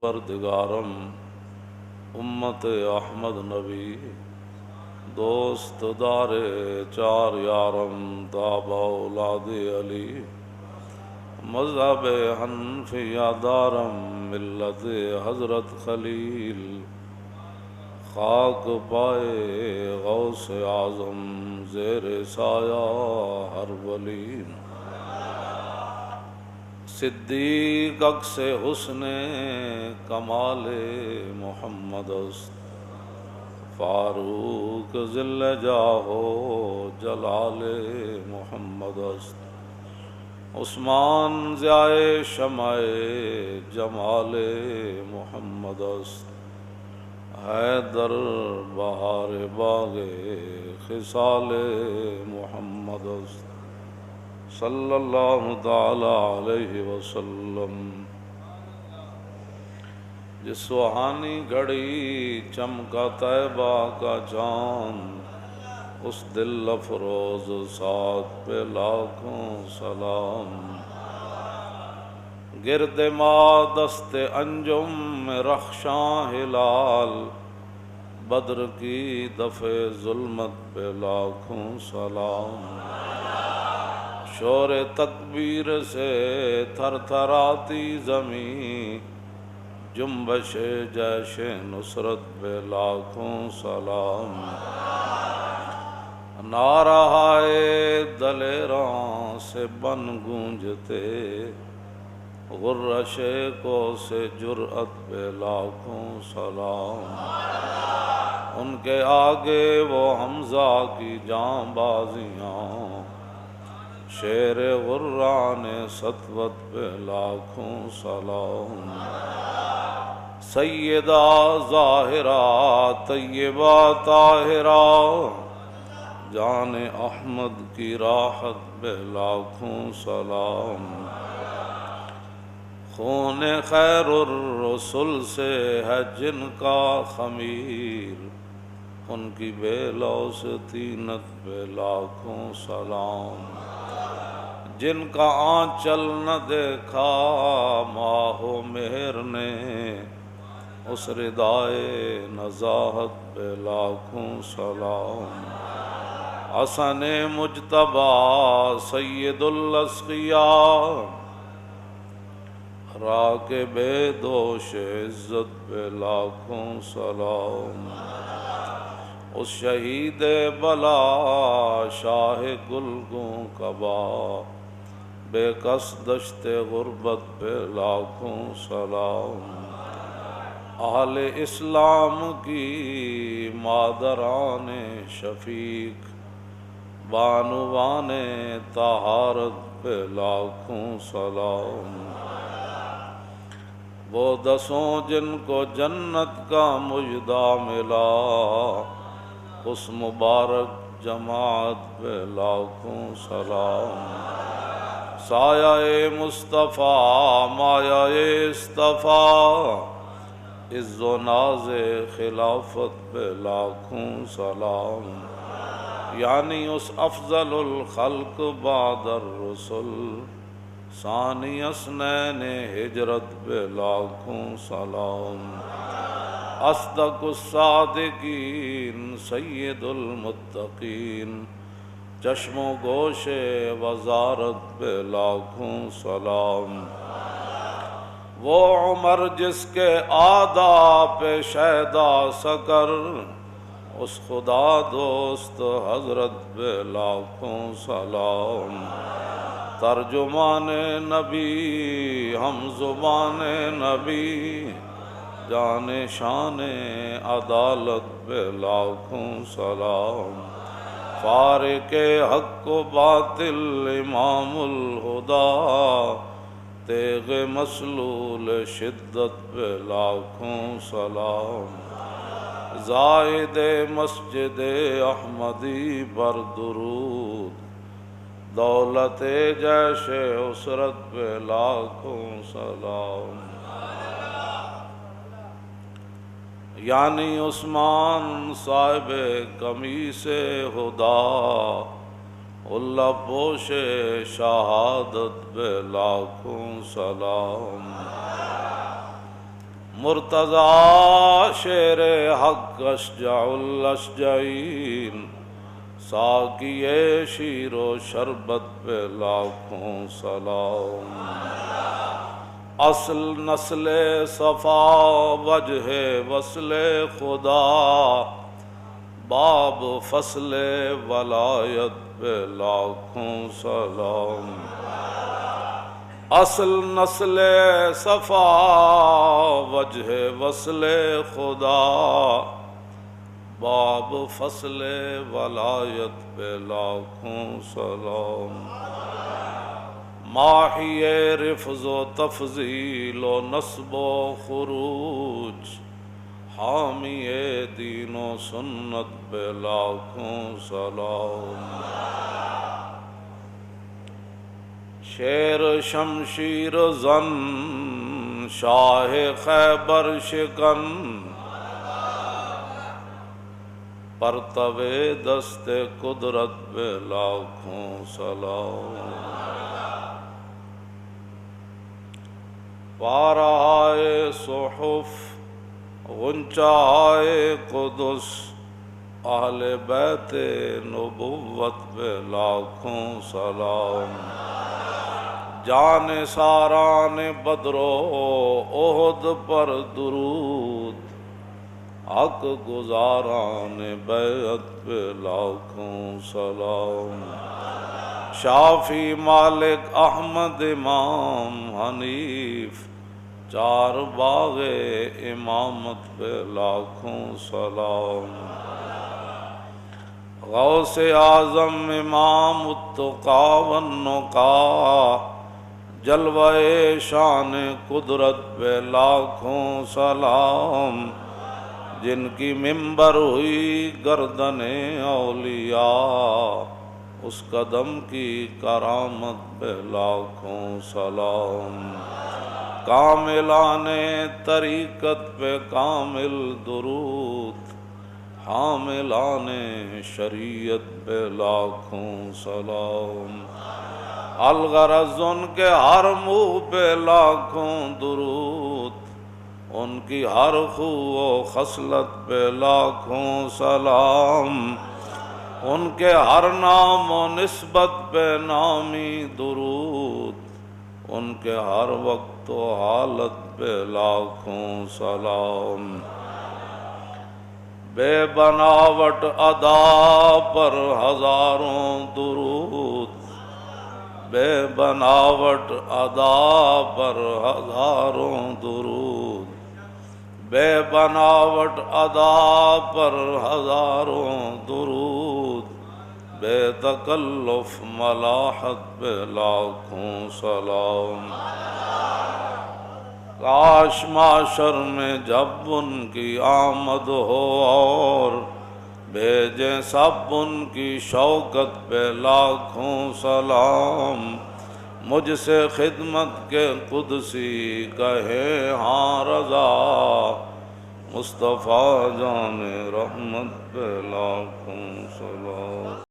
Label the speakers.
Speaker 1: پروردگارم امت احمد نبی دوست دار چار یارم تابع اولاد علی مذہب حنفیہ دارم ملت حضرت خلیل خاک پائے غوث اعظم زیر سایہ ہر ولی صدیق عکس حسن کمال محمد است فاروق ذل جاہ جلال محمد است عثمان ضیاء شمع جمال محمد است حیدر بہار باغ خصال محمد است صلی اللہ تعالی علیہ وسلم۔ جس سہانی گھڑی چمکا طیبہ کا چاند اس دل افروز ساتھ پہ لاکھوں سلام۔ گرد ما دست انجم میں رخشاں ہلال بدر کی دفع ظلمت پہ لاکھوں سلام۔ شور تکبیر سے تھر تھراتی زمین جنبش جیش نصرت پہ لاکھوں سلام۔ نعرہائے دلیراں سے بن گونجتے غرش کو سے جرأت پہ لاکھوں سلام۔ ان کے آگے وہ حمزہ کی جاں بازیاں شیر غران سطوت پہ لاکھوں سلام۔ سیدہ ظاہرہ طیبہ طاہرہ جان احمد کی راحت پہ لاکھوں سلام۔ خون خیر الرسل سے ہے جن کا خمیر ان کی بے لوث طینت پہ لاکھوں سلام۔ جن کا آنچل نہ دیکھا ماہ و مہر نے اس ردائے نزاہت پہ لاکھوں سلام۔ حسن مجتبی سید الاسقیاء راکب دوش عزت پہ لاکھوں سلام۔ اس شہید بلا شاہ گلگوں کبا بے کس دشت غربت پہ لاکھوں سلام۔ اہل اسلام کی مادران شفیق بانوان طہارت پہ لاکھوں سلام۔ وہ دسوں جن کو جنت کا مژدہ ملا اس مبارک جماعت پہ لاکھوں سلام۔ سایہ مصطفیٰ مایہ اصطفیٰ عز و ناز خلافت پہ لاکھوں سلام۔ یعنی اس افضل الخلق بعد الرسل ثانی اثنین ہجرت پہ لاکھوں سلام۔ اصدق الصادقین سید المتقین چشم و گوش وزارت پہ لاکھوں سلام۔ وہ عمر جس کے آداب پہ شیدا سکر اس خدا دوست حضرت پہ لاکھوں سلام۔ ترجمان نبی ہم زبان نبی جان شان عدالت پہ لاکھوں سلام۔ فارق حق و باطل امام الہدا تیغ مسلول شدت پہ لاکھوں سلام۔ زائد مسجد احمدی پر درود دولت جیش اسرت پہ لاکھوں سلام۔ یعنی عثمان صاحب قمیص ہدا اللہ پوش شہادت پہ لاکھوں سلام۔ مرتضی شیر حق اشجع الاشجعین، ساقی شیر و شربت پہ لاکھوں سلام۔ اصل نسل صفا وجہ وصل خدا، باب فصل ولایت پہ لاکھوں سلام۔ اصل نسل صفا وجہ وصل خدا، باب فصل ولایت پہ لاکھوں سلام۔ ماحی رفظ و تفضیل و نصب و خروج، حامی دین و سنت پہ لاکھوں سلام۔ شیر شمشیر زن شاہ خیبر شکن، پرتو دست قدرت پہ لاکھوں سلام۔ پارہائے صحف غنچائے قدس، اہل بیت نبوت پہ لاکھوں سلام۔ جان ساران بدر و احد پر درود، حق گزاران بیعت پہ لاکھوں سلام۔ شافی مالک احمد امام حنیف، چار باغ امامت پہ لاکھوں سلام۔ غوث اعظم امام التقیٰ والنقیٰ، جلوہ شان قدرت پہ لاکھوں سلام۔ جن کی منبر ہوئی گردن اولیاء، اس قدم کی کرامت پہ لاکھوں سلام۔ کاملان طریقت پہ کامل درود، حاملان شریعت پہ لاکھوں سلام۔ الغرض ان کے ہر منہ پہ لاکھوں درود، ان کی ہر خو و خصلت پہ لاکھوں سلام۔ ان کے ہر نام و نسبت پہ نامی درود، ان کے ہر وقت و حالت پہ لاکھوں سلام۔ بے بناوٹ ادا پر ہزاروں درود، بے بناوٹ ادا پر ہزاروں درود، بے بناوٹ ادا پر ہزاروں درود، بے تکلف ملاحت پہ لاکھوں سلام۔ کاش معاشر میں جب ان کی آمد ہو اور بھیجیں سب ان کی شوکت پہ لاکھوں سلام۔ مجھ سے خدمت کے قدسی کہے ہاں رضا، مصطفیٰ جان رحمت پہ لاکھوں سلام۔